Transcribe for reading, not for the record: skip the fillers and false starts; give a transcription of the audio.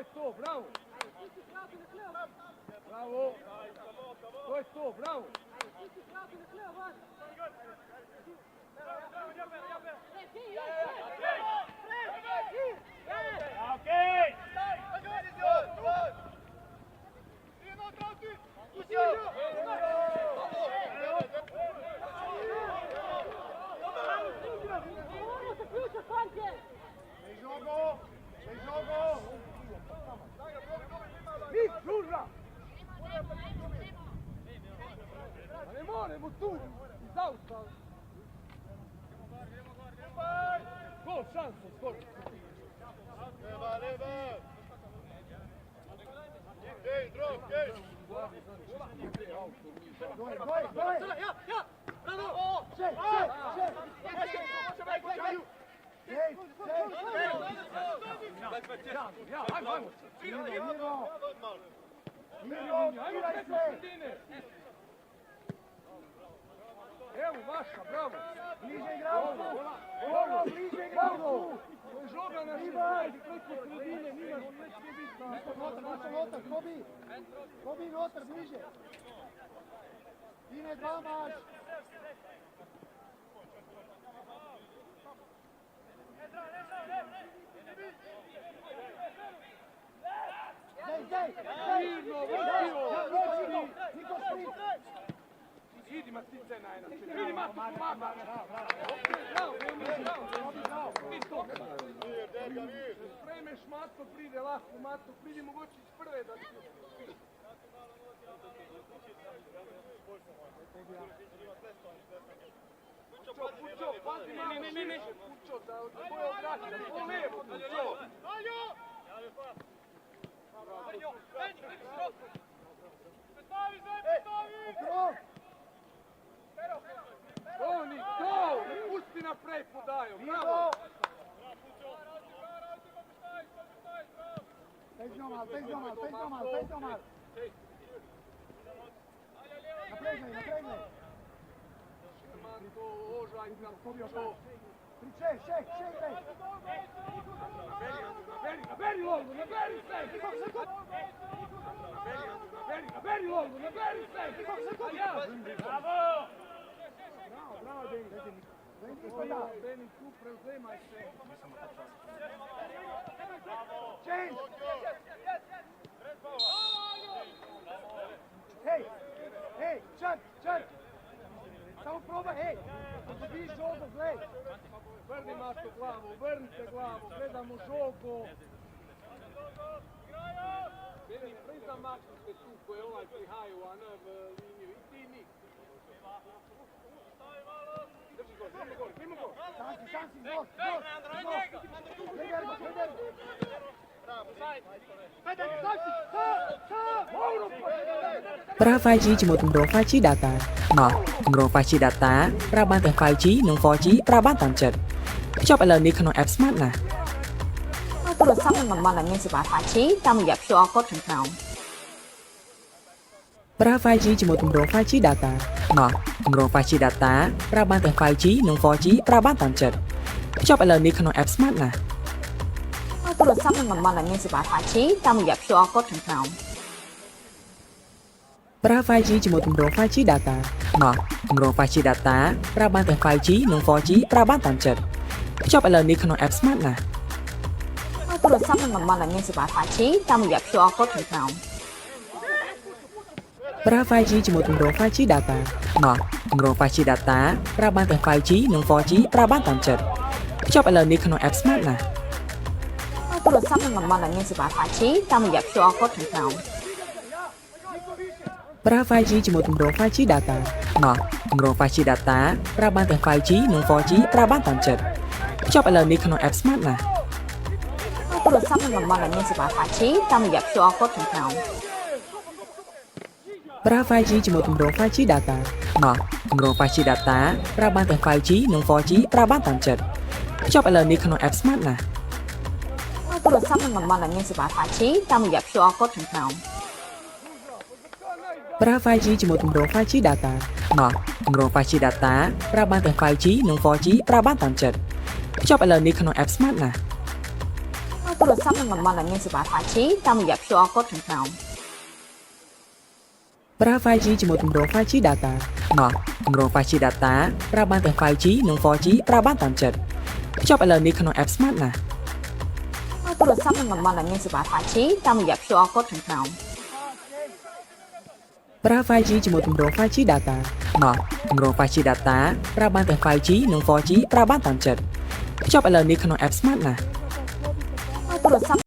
je to, bravo. Bravo. To je to, bravo. Ne moremo tu, zaustav. Gol, šansa, skoro. Evo Vaša, bravo. Bliže igramo. Ovo, bliže igramo. Žoga na širaj, preko sredine, nimaš neće biti. Notar, Kobi notar, bliže. Ine dva maš. Zej. Niko sprit. Idi Matica je najnače. Idi Matica, pomaga. Bravo. Spremeš Mato, pride lako. Mato, pridi mogoče iz prve da ti... Pučo, pazi malo širše. Pučo, da boje odrati. Po levo, Pučo. Toni, to! Pusti naprej podaju, bravo! Peć domal. Napregnaj. Manto, ožaj, Pučo. Šek, rej. Naberi lolgu, naberi se! Naberi lolgu, naberi se! Bravo! Bravo, Deni, tu preuzemaj se. Change! Hej, čak! Samo probaj, hej! Dobiš žogo, glej! Vrni Mato glavu, vrnite glavu, gledamo žogo. Deni, priznam maknite tu koje ovaj prihaju, a ne v liniju. I ti nik. Drži gol, primo gol. Šansi, gol! Hejdergo!ប្រើ 5G ជាមួយទម្រង់ 5G data មកទម្រង់ 5G data ប្រើបានទាំង 5G និង 4G ប្រើបានតាមចិត្តភ្ជាប់ឥឡូវនេះក្នុង app Smart ណា ទូរស័ព្ទនិងតំបន់ដែលមានសេវា 5G តាមរយៈ QR code ខាងក្រោម ប្រើ 5G ជាមួយទម្រង់ 5G data មកទម្រង់ 5G data ប្រើបានទាំង 5G និង 4G ប្រើបានតាមចិត្តភ្ជាប់ឥឡូវនេះក្នុង app Smart ណា ទូរស័ព្ទនិងតំបន់ដែលមានសេវា 5G តាមរយៈ QR code ខាងក្រោម ប្រើ 5G ជាមួយទម្រង់ 5G data មកទម្រង់ 5G data ប្រើបានទាំង 5G និង 4G ប្រើបានតាមចិត្តភ្ជាប់ឥឡូវនេះក្នុង app Smart ណា ទូរស័ព្ទនិងតំបន់ដែលមានសេវា 5G តាមរយៈ QR code ខាងក្រោម ប្រើ 5G ជាមួយទម្រង់ 5G data មកទម្រង់ 5G data ប្រើបានទាំង 5G និង 4G ប្រើបានតាមចិត្តភ្ជាប់ឥឡូវនេះក្នុង app Smart ណា ទូរស័ព្ទនិងតំបន់ដែលមានសេវា 5G តាមរយៈ QR code ខាងក្រោម ប្រើ 5G ជាមួយទម្រង់ 5G data មកទម្រង់ 5G data ប្រើបានទាំង 5G និង 4G ប្រើបានតាមចិត្តភ្ជាប់ឥឡូវនេះក្នុង app Smart ណា ទូរស័ព្ទនិងតំបន់ដែលមានសេវា 5G តាមរយៈ QR code ខាងក្រោម ប្រើ 5G ជាមួយទម្រង់ 5G data មកទម្រង់ 5G data ប្រើបានទាំង 5G និង 4G ប្រើបានតាមចិត្តភ្ជាប់ឥឡូវនេះក្នុង app Smart ណា ទូរស័ព្ទនិងតំបន់ដែលមានសេវា 5G តាមរយៈ QR code ខាងក្រោម ប្រើ 5G ជាមួយទម្រង់ 5G data មកទម្រង់ 5G data ប្រើបានទាំង 5G និង 4G ប្រើបានតាមចិត្តភ្ជាប់ឥឡូវនេះក្នុង app Smart ណា ទូ ទូរស័ព្ទក្នុងតំបន់ដែលមានសេវា 5G តាមរយៈ QR code ខាងក្រោម ប្រើ 5G ជាមួយគម្រោង 5G data មកគម្រោង 5G data ប្រើបានទាំង 5G និង 4G ប្រើបានតាមចិត្តភ្ជាប់ឥឡូវនេះក្នុង app Smart ណា ទូរស័ព្ទក្នុងតំបន់ដែលមានសេវា 5G តាមរយៈ QR code ខាងក្រោម ប្រើ 5G ជាមួយគម្រោង 5G data មកគម្រោង 5G data ប្រើបានទាំង 5G និង 4G ប្រើបានតាមចិត្តភ្ជាប់ឥឡូវនេះក្នុង app Smart ណា ទូរស័ព្ទ